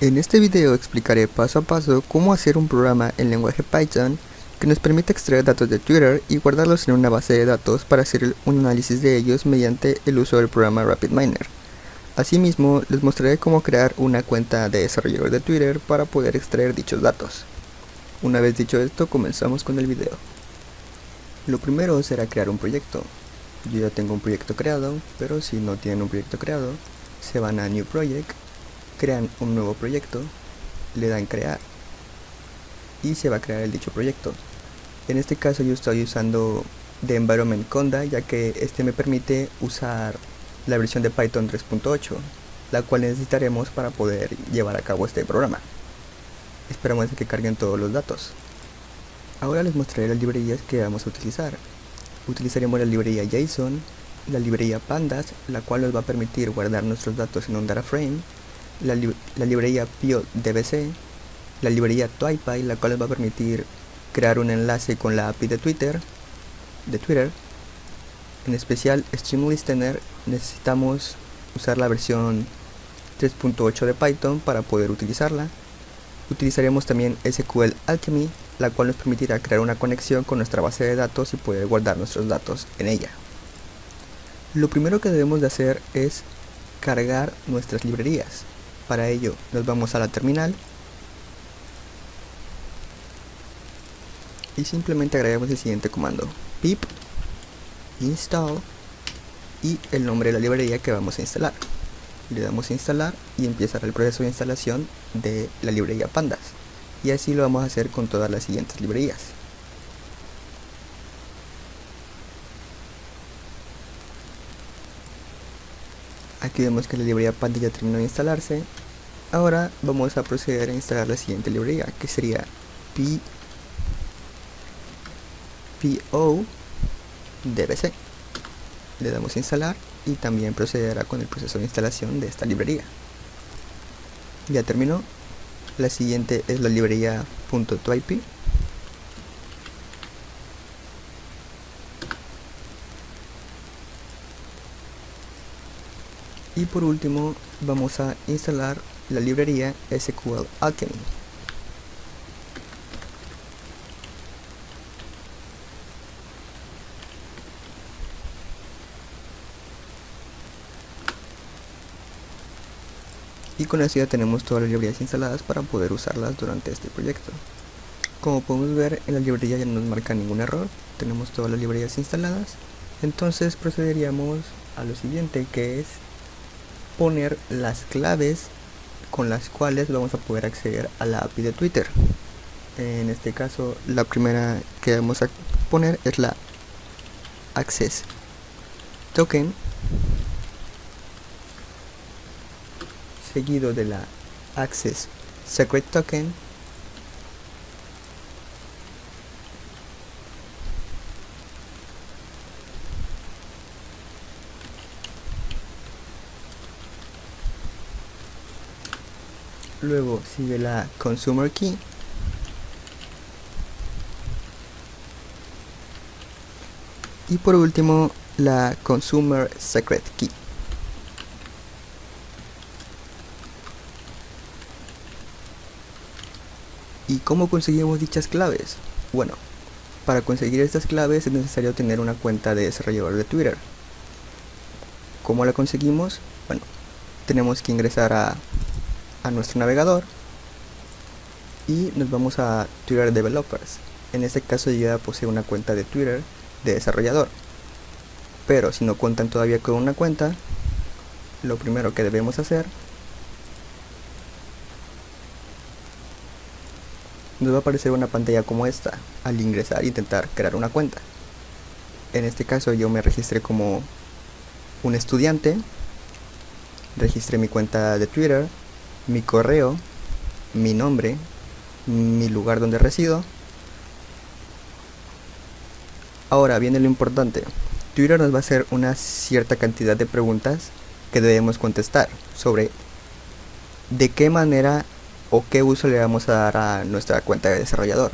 En este video explicaré paso a paso cómo hacer un programa en lenguaje Python que nos permite extraer datos de Twitter y guardarlos en una base de datos para hacer un análisis de ellos mediante el uso del programa RapidMiner. Asimismo, les mostraré cómo crear una cuenta de desarrollador de Twitter para poder extraer dichos datos. Una vez dicho esto, comenzamos con el video. Lo primero será crear un proyecto. Yo ya tengo un proyecto creado, pero si no tienen un proyecto creado, se van a New Project, crean un nuevo proyecto, le dan crear y se va a crear el dicho proyecto. En este caso yo estoy usando The Environment Conda, ya que este me permite usar la versión de Python 3.8, la cual necesitaremos para poder llevar a cabo este programa. Esperamos que carguen todos los datos. Ahora les mostraré las librerías que vamos a utilizar. Utilizaremos la librería JSON, la librería Pandas, la cual nos va a permitir guardar nuestros datos en un data frame, la librería PyDBC, la librería TwiPy, la cual nos va a permitir crear un enlace con la API de Twitter. En especial StreamListener, necesitamos usar la versión 3.8 de Python para poder utilizarla. Utilizaremos también SQL Alchemy, la cual nos permitirá crear una conexión con nuestra base de datos y poder guardar nuestros datos en ella. Lo primero que debemos de hacer es cargar nuestras librerías. Para ello nos vamos a la terminal y simplemente agregamos el siguiente comando: pip install y el nombre de la librería que vamos a instalar. Le damos a instalar y empezará el proceso de instalación de la librería Pandas, y así lo vamos a hacer con todas las siguientes librerías. Aquí vemos que la librería Pandas ya terminó de instalarse. Ahora vamos a proceder a instalar la siguiente librería, que sería PyDBC. Le damos a instalar y también procederá con el proceso de instalación de esta librería. Ya terminó. La siguiente es la librería .twyp. Y por último vamos a instalar la librería SQL Alchemy. Y con eso ya tenemos todas las librerías instaladas para poder usarlas durante este proyecto. Como podemos ver, en la librería ya no nos marca ningún error, tenemos todas las librerías instaladas. Entonces procederíamos a lo siguiente, que es poner las claves con las cuales vamos a poder acceder a la API de Twitter. En este caso, la primera que vamos a poner es la access token, seguido de la access secret token, luego sigue la consumer key, y por último la consumer secret key. ¿Y cómo conseguimos dichas claves? Bueno, para conseguir estas claves es necesario tener una cuenta de desarrollador de Twitter. ¿Cómo la conseguimos? Bueno, tenemos que ingresar a nuestro navegador y nos vamos a Twitter Developers. En este caso yo ya poseo una cuenta de Twitter de desarrollador, pero si no cuentan todavía con una cuenta, lo primero que debemos hacer, nos va a aparecer una pantalla como esta al ingresar e intentar crear una cuenta. En este caso yo me registré como un estudiante, registré mi cuenta de Twitter, mi correo, mi nombre, mi lugar donde resido. Ahora viene lo importante. Twitter nos va a hacer una cierta cantidad de preguntas que debemos contestar sobre de qué manera o qué uso le vamos a dar a nuestra cuenta de desarrollador.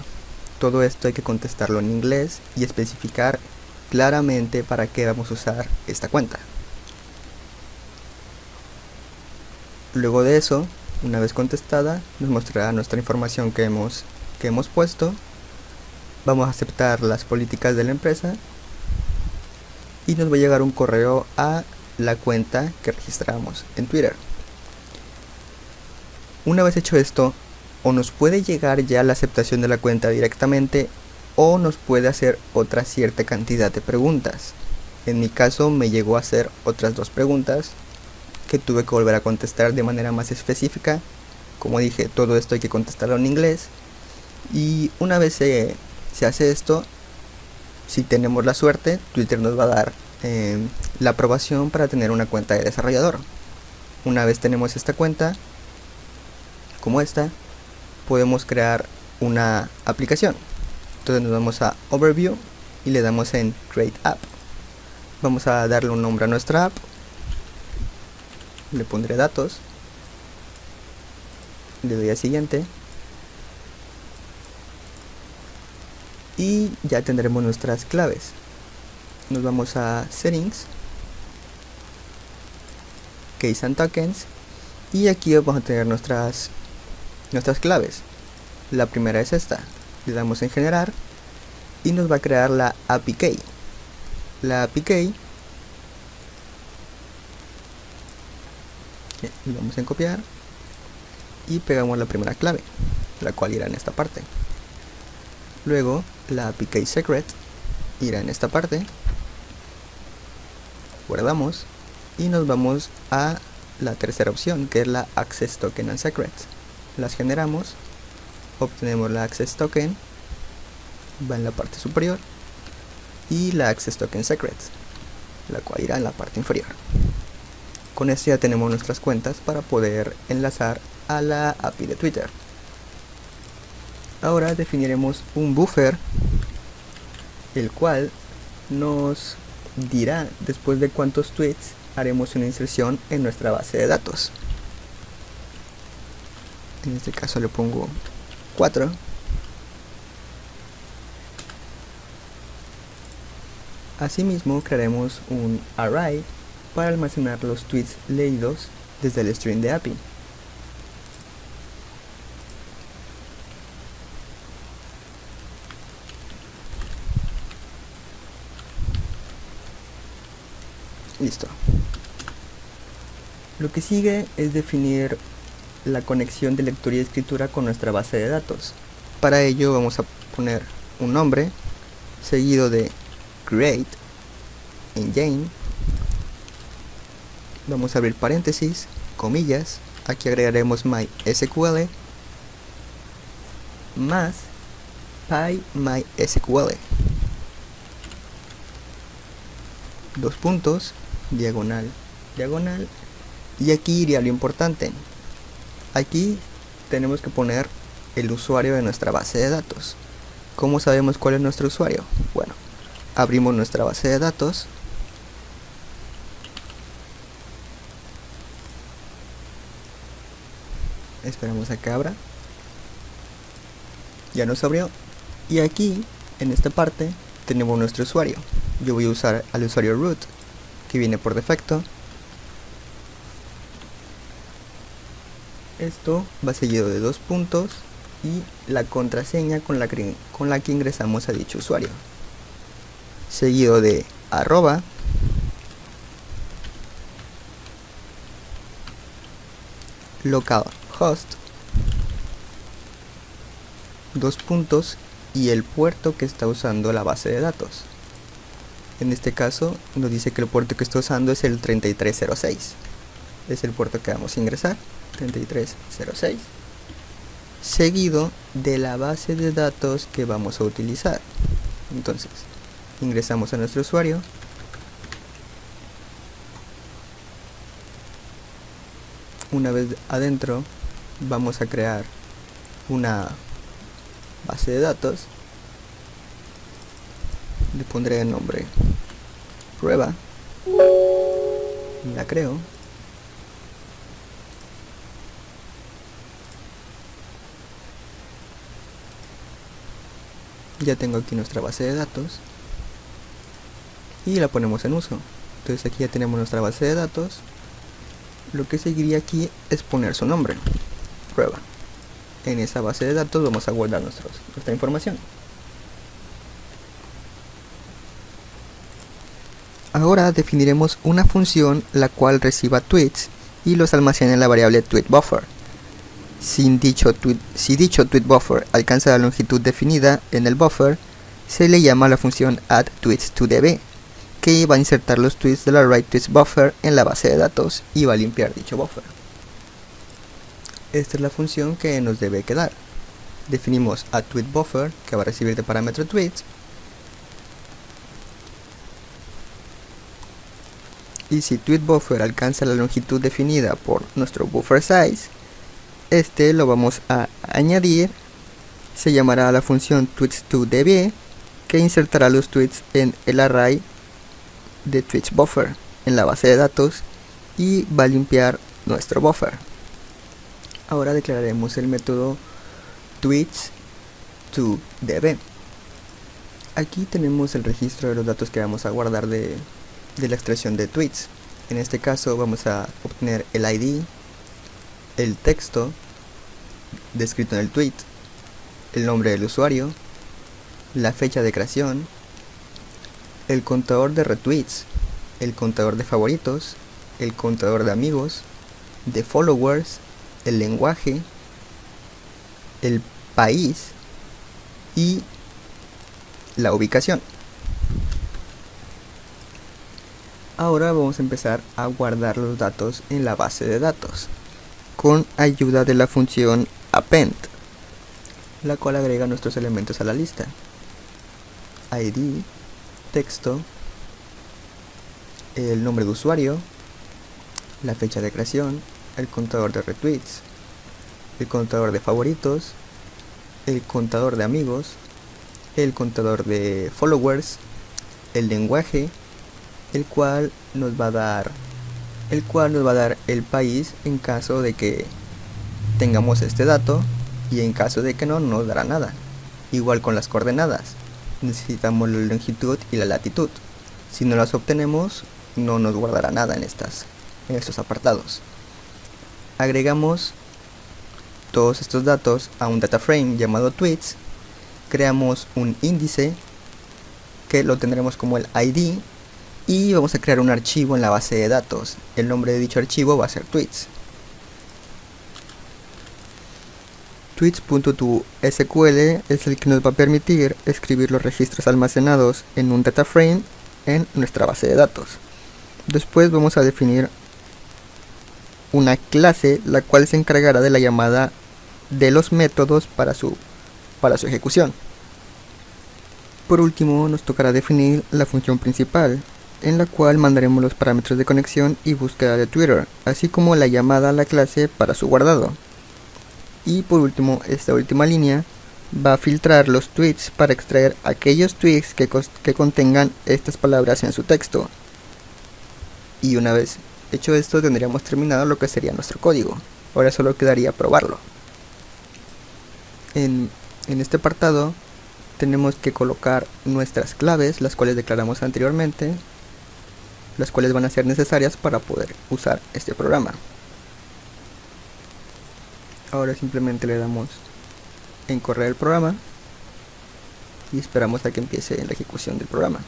Todo esto hay que contestarlo en inglés y especificar claramente para qué vamos a usar esta cuenta. Luego de eso Una vez contestada, nos mostrará nuestra información que hemos puesto. Vamos a aceptar las políticas de la empresa y nos va a llegar un correo a la cuenta que registramos en Twitter. Una vez hecho esto, o nos puede llegar ya la aceptación de la cuenta directamente, o nos puede hacer otra cierta cantidad de preguntas. En mi caso me llegó a hacer otras 2 preguntas que tuve que volver a contestar de manera más específica. Como dije, todo esto hay que contestarlo en inglés. Y una vez se hace esto, si tenemos la suerte, Twitter nos va a dar la aprobación para tener una cuenta de desarrollador. Una vez tenemos esta cuenta, como esta, podemos crear una aplicación. Entonces nos vamos a Overview y le damos en Create App. Vamos a darle un nombre a nuestra app. Le pondré datos. Le doy a siguiente. Y ya tendremos nuestras claves. Nos vamos a Settings, Case and Tokens, y aquí vamos a tener nuestras claves. La primera es esta. Le damos en generar y nos va a crear la API Key. La API Key le vamos en copiar y pegamos la primera clave, la cual irá en esta parte. Luego la API Key Secret irá en esta parte. Guardamos y nos vamos a la tercera opción, que es la Access Token and Secrets. Las generamos, obtenemos la Access Token, va en la parte superior, y la Access Token Secrets, la cual irá en la parte inferior. Con esto ya tenemos nuestras cuentas para poder enlazar a la API de Twitter. Ahora definiremos un buffer, el cual nos dirá después de cuántos tweets haremos una inserción en nuestra base de datos. En este caso le pongo 4. Asimismo crearemos un array para almacenar los tweets leídos desde el stream de API. Listo. Lo que sigue es definir la conexión de lectura y escritura con nuestra base de datos. Para ello vamos a poner un nombre seguido de create engine. Vamos a abrir paréntesis, comillas, aquí agregaremos MySQL más PyMySQL, 2 puntos, diagonal, diagonal, y aquí iría lo importante. Aquí tenemos que poner el usuario de nuestra base de datos. ¿Cómo sabemos cuál es nuestro usuario? Bueno, abrimos nuestra base de datos. Esperamos a que abra. Ya nos abrió. Y aquí, en esta parte, tenemos nuestro usuario. Yo voy a usar al usuario root, que viene por defecto. Esto va seguido de 2 puntos y la contraseña con la que ingresamos a dicho usuario, seguido de arroba, localhost, 2 puntos y el puerto que está usando la base de datos. En este caso nos dice que el puerto que está usando es el 3306. Es el puerto que vamos a ingresar, 3306, seguido de la base de datos que vamos a utilizar. Entonces, ingresamos a nuestro usuario. Una vez adentro, vamos a crear una base de datos. Le pondré el nombre prueba. La creo. Ya tengo aquí nuestra base de datos y la ponemos en uso. Entonces aquí ya tenemos nuestra base de datos. Lo que seguiría aquí es poner su nombre. prueba. En esa base de datos vamos a guardar nuestra información. Ahora definiremos una función la cual reciba tweets y los almacene en la variable tweetBuffer. Si dicho tweetBuffer alcanza la longitud definida en el buffer, se le llama la función addTweets2db, que va a insertar los tweets de la writeTweetsBuffer en la base de datos y va a limpiar dicho buffer. Esta es la función que nos debe quedar. Definimos addTweetBuffer, que va a recibir de parámetro tweets, y si tweetBuffer alcanza la longitud definida por nuestro buffer size, este lo vamos a añadir. Se llamará la función tweets2db, que insertará los tweets en el array de tweetsBuffer en la base de datos y va a limpiar nuestro buffer. Ahora declararemos el método tweets2db. Aquí tenemos el registro de los datos que vamos a guardar de la extracción de tweets. En este caso vamos a obtener el ID, el texto descrito en el tweet, el nombre del usuario, la fecha de creación, el contador de retweets, el contador de favoritos, el contador de amigos, de followers, el lenguaje, el país y la ubicación. Ahora vamos a empezar a guardar los datos en la base de datos con ayuda de la función append, la cual agrega nuestros elementos a la lista: ID, texto, el nombre de usuario, la fecha de creación, el contador de retweets, el contador de favoritos, el contador de amigos, el contador de followers, el lenguaje, el cual nos va a dar el país en caso de que tengamos este dato, y en caso de que no nos dará nada. Igual con las coordenadas, necesitamos la longitud y la latitud. Si no las obtenemos, no nos guardará nada en estos apartados. Agregamos todos estos datos a un data frame llamado tweets, creamos un índice que lo tendremos como el ID, y vamos a crear un archivo en la base de datos. El nombre de dicho archivo va a ser tweets. Tweets.toSQL es el que nos va a permitir escribir los registros almacenados en un data frame en nuestra base de datos. Después vamos a definir una clase la cual se encargará de la llamada de los métodos para su ejecución. Por último, nos tocará definir la función principal, en la cual mandaremos los parámetros de conexión y búsqueda de Twitter, así como la llamada a la clase para su guardado. Y por último, esta última línea va a filtrar los tweets para extraer aquellos tweets que contengan estas palabras en su texto. Y una vez hecho esto, tendríamos terminado lo que sería nuestro código. Ahora solo quedaría probarlo. En este apartado tenemos que colocar nuestras claves, las cuales declaramos anteriormente, las cuales van a ser necesarias para poder usar este programa. Ahora simplemente le damos en correr el programa y esperamos a que empiece la ejecución del programa.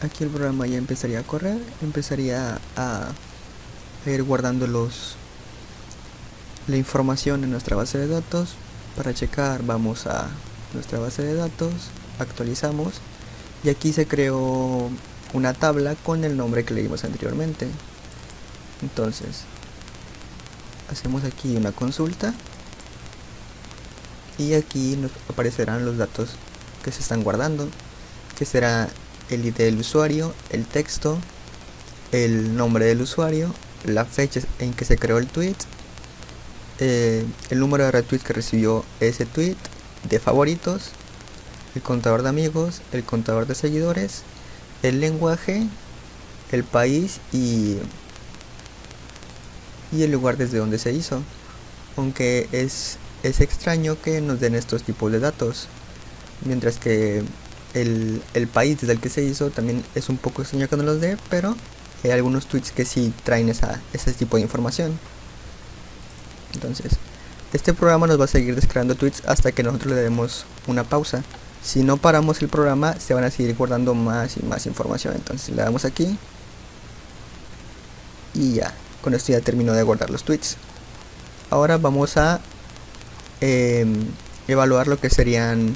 Aquí el programa ya empezaría a correr, empezaría a ir guardando la información en nuestra base de datos. Para checar, vamos a nuestra base de datos, actualizamos, y aquí se creó una tabla con el nombre que leímos anteriormente. Entonces hacemos aquí una consulta y aquí nos aparecerán los datos que se están guardando, que será el ID del usuario, el texto, el nombre del usuario, la fecha en que se creó el tweet, el número de retweets que recibió ese tweet, de favoritos, el contador de amigos, el contador de seguidores, el lenguaje, el país y el lugar desde donde se hizo. Aunque es extraño que nos den estos tipos de datos, mientras que el país desde el que se hizo también es un poco extraño que nos los dé, pero hay algunos tweets que sí traen ese tipo de información. Entonces, este programa nos va a seguir descargando tweets hasta que nosotros le demos una pausa. Si no paramos el programa, se van a seguir guardando más y más información. Entonces le damos aquí y ya, con esto ya terminó de guardar los tweets. Ahora vamos a evaluar lo que serían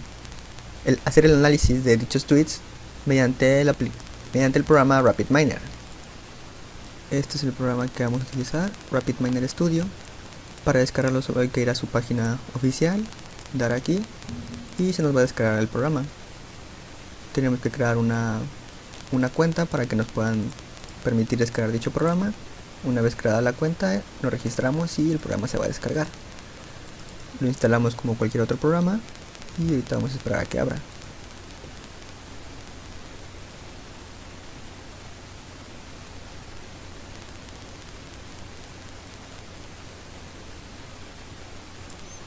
hacer el análisis de dichos tweets mediante el programa RapidMiner. Este es el programa que vamos a utilizar, RapidMiner Studio. Para descargarlo solo hay que ir a su página oficial, dar aquí y se nos va a descargar el programa. Tenemos que crear una cuenta para que nos puedan permitir descargar dicho programa. Una vez creada la cuenta, nos registramos y el programa se va a descargar. Lo instalamos como cualquier otro programa y ahorita vamos a esperar a que abra.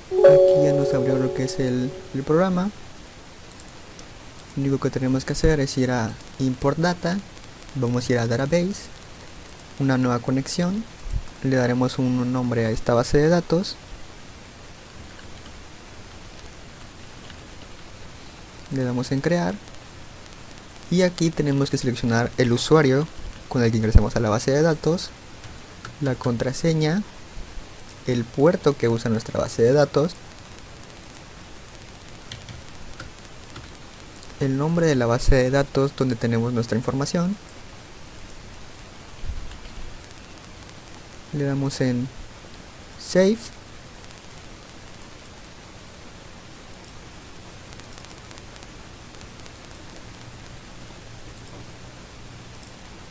Aquí ya nos abrió lo que es el programa. Lo único que tenemos que hacer es ir a Import Data, vamos a ir a Database, una nueva conexión, le daremos un nombre a esta base de datos, le damos en crear y aquí tenemos que seleccionar el usuario con el que ingresamos a la base de datos, la contraseña, el puerto que usa nuestra base de datos, el nombre de la base de datos donde tenemos nuestra información, le damos en Save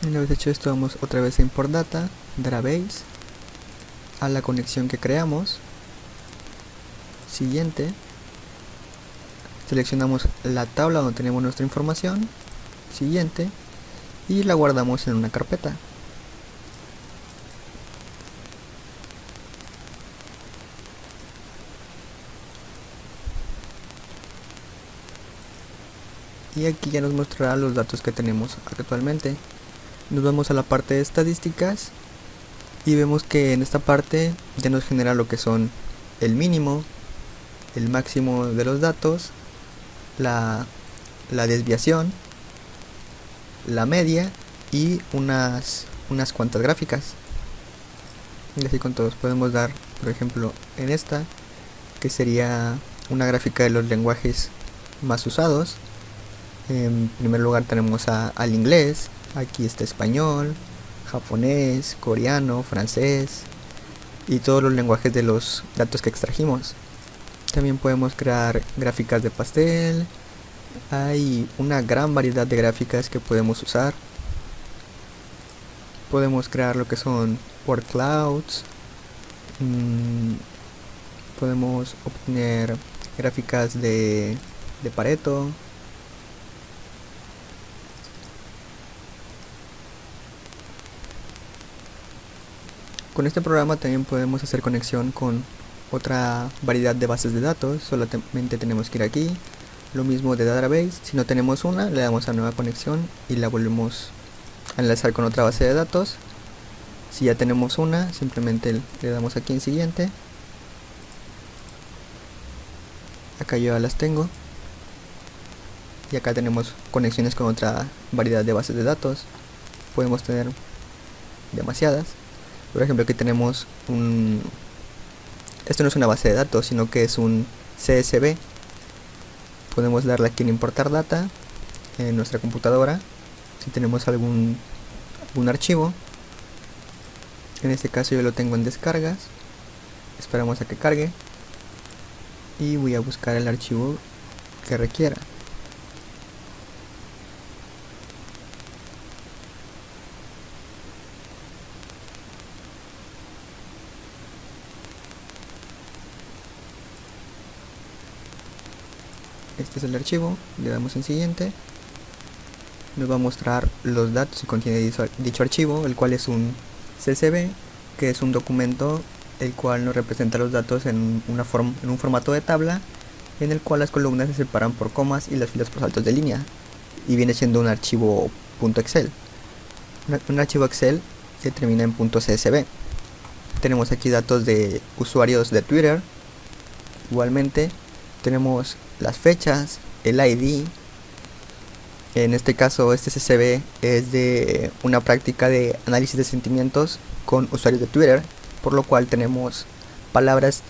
y una vez hecho esto vamos otra vez a Import Data, Database, a la conexión que creamos, siguiente, seleccionamos la tabla donde tenemos nuestra información, siguiente, y la guardamos en una carpeta. Y aquí ya nos mostrará los datos que tenemos actualmente. Nos vamos a la parte de estadísticas y vemos que en esta parte ya nos genera lo que son el mínimo, el máximo de los datos, la desviación, la media y unas cuantas gráficas. Y así con todos podemos dar, por ejemplo, en esta, que sería una gráfica de los lenguajes más usados. En primer lugar tenemos al inglés, aquí está español, japonés, coreano, francés y todos los lenguajes de los datos que extrajimos. También podemos crear gráficas de pastel, hay una gran variedad de gráficas que podemos usar. Podemos crear lo que son word clouds, podemos obtener gráficas de Pareto. Con este programa también podemos hacer conexión con otra variedad de bases de datos, solamente tenemos que ir aquí, lo mismo de Database, si no tenemos una, le damos a nueva conexión y la volvemos a enlazar con otra base de datos. Si ya tenemos una, simplemente le damos aquí en siguiente, acá yo ya las tengo, y acá tenemos conexiones con otra variedad de bases de datos, podemos tener demasiadas. Por ejemplo, aquí tenemos esto no es una base de datos, sino que es un CSV. Podemos darle aquí en importar data en nuestra computadora si tenemos algún archivo. En este caso yo lo tengo en descargas, esperamos a que cargue y voy a buscar el archivo que requiera. Este es el archivo, le damos en siguiente, nos va a mostrar los datos que contiene dicho archivo, el cual es un CSV, que es un documento el cual nos representa los datos en un formato de tabla, en el cual las columnas se separan por comas y las filas por saltos de línea, y viene siendo un archivo .excel. un archivo Excel que termina en .csv. Tenemos aquí datos de usuarios de Twitter. Igualmente tenemos las fechas, el ID. En este caso este CSV es de una práctica de análisis de sentimientos con usuarios de Twitter, por lo cual tenemos palabras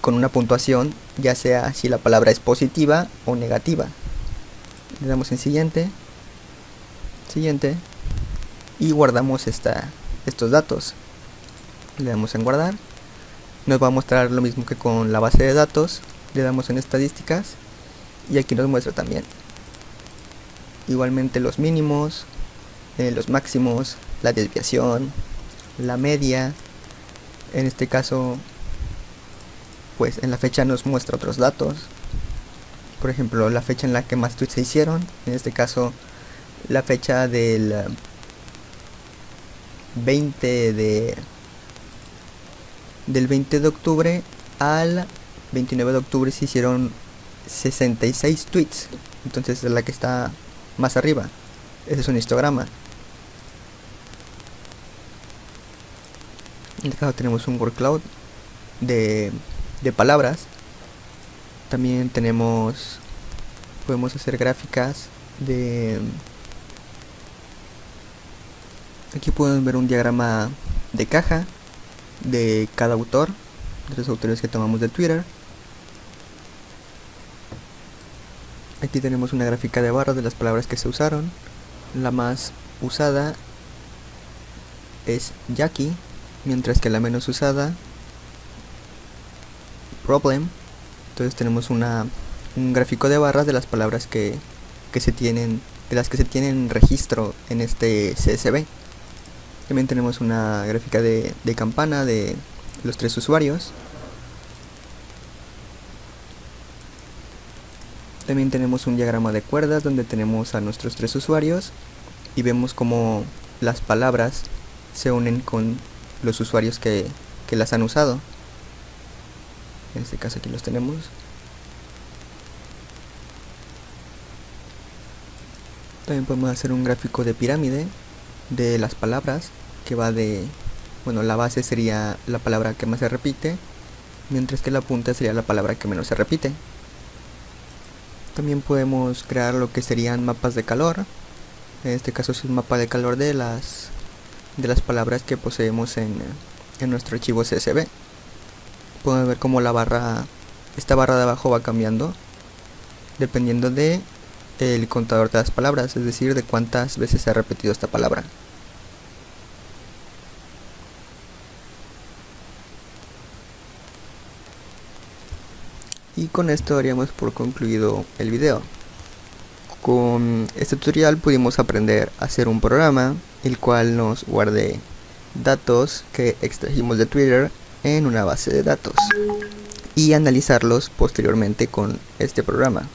con una puntuación, ya sea si la palabra es positiva o negativa. Le damos en siguiente y guardamos estos datos. Le damos en guardar. Nos va a mostrar lo mismo que con la base de datos. Le damos en estadísticas y aquí nos muestra también igualmente los mínimos, los máximos, la desviación, la media. En este caso, pues en la fecha nos muestra otros datos. Por ejemplo, la fecha en la que más tweets se hicieron. En este caso, la fecha del 20 de octubre al 29 de octubre se hicieron 66 tweets. Entonces es la que está más arriba. Ese es un histograma. En este caso tenemos un word cloud de palabras. También podemos hacer gráficas de... Aquí pueden ver un diagrama de caja de cada autor, de los autores que tomamos de Twitter. Aquí tenemos una gráfica de barras de las palabras que se usaron. La más usada es Jackie, mientras que la menos usada, Problem. Entonces tenemos un gráfico de barras de las palabras que se tienen, de las que se tienen registro en este CSV. También tenemos una gráfica de campana de los 3 usuarios. También tenemos un diagrama de cuerdas donde tenemos a nuestros 3 usuarios y vemos cómo las palabras se unen con los usuarios que las han usado. En este caso aquí los tenemos. También podemos hacer un gráfico de pirámide de las palabras que va de... Bueno, la base sería la palabra que más se repite, mientras que la punta sería la palabra que menos se repite. También podemos crear lo que serían mapas de calor. En este caso es un mapa de calor de las palabras que poseemos en nuestro archivo CSV. Podemos ver cómo esta barra de abajo va cambiando dependiendo de el contador de las palabras, es decir, de cuántas veces se ha repetido esta palabra. Y con esto daríamos por concluido el video. Con este tutorial pudimos aprender a hacer un programa el cual nos guarde datos que extrajimos de Twitter en una base de datos y analizarlos posteriormente con este programa,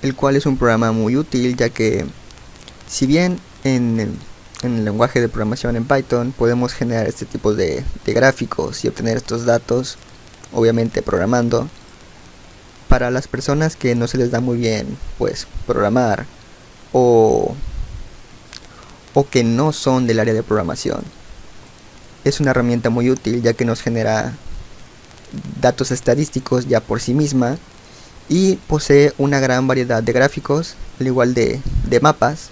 el cual es un programa muy útil, ya que si bien en el lenguaje de programación en Python podemos generar este tipo de gráficos y obtener estos datos, obviamente programando, para las personas que no se les da muy bien pues programar o que no son del área de programación, es una herramienta muy útil, ya que nos genera datos estadísticos ya por sí misma y posee una gran variedad de gráficos, al igual de mapas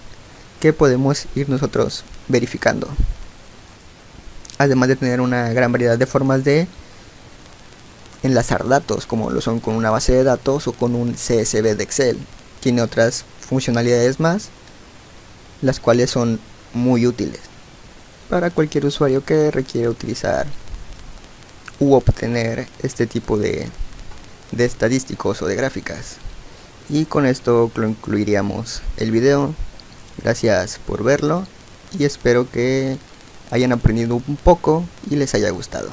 que podemos ir nosotros verificando, además de tener una gran variedad de formas de enlazar datos, como lo son con una base de datos o con un CSV de Excel. Tiene otras funcionalidades más, las cuales son muy útiles para cualquier usuario que requiera utilizar u obtener este tipo de estadísticos o de gráficas. Y con esto concluiríamos el video. Gracias por verlo y espero que hayan aprendido un poco y les haya gustado.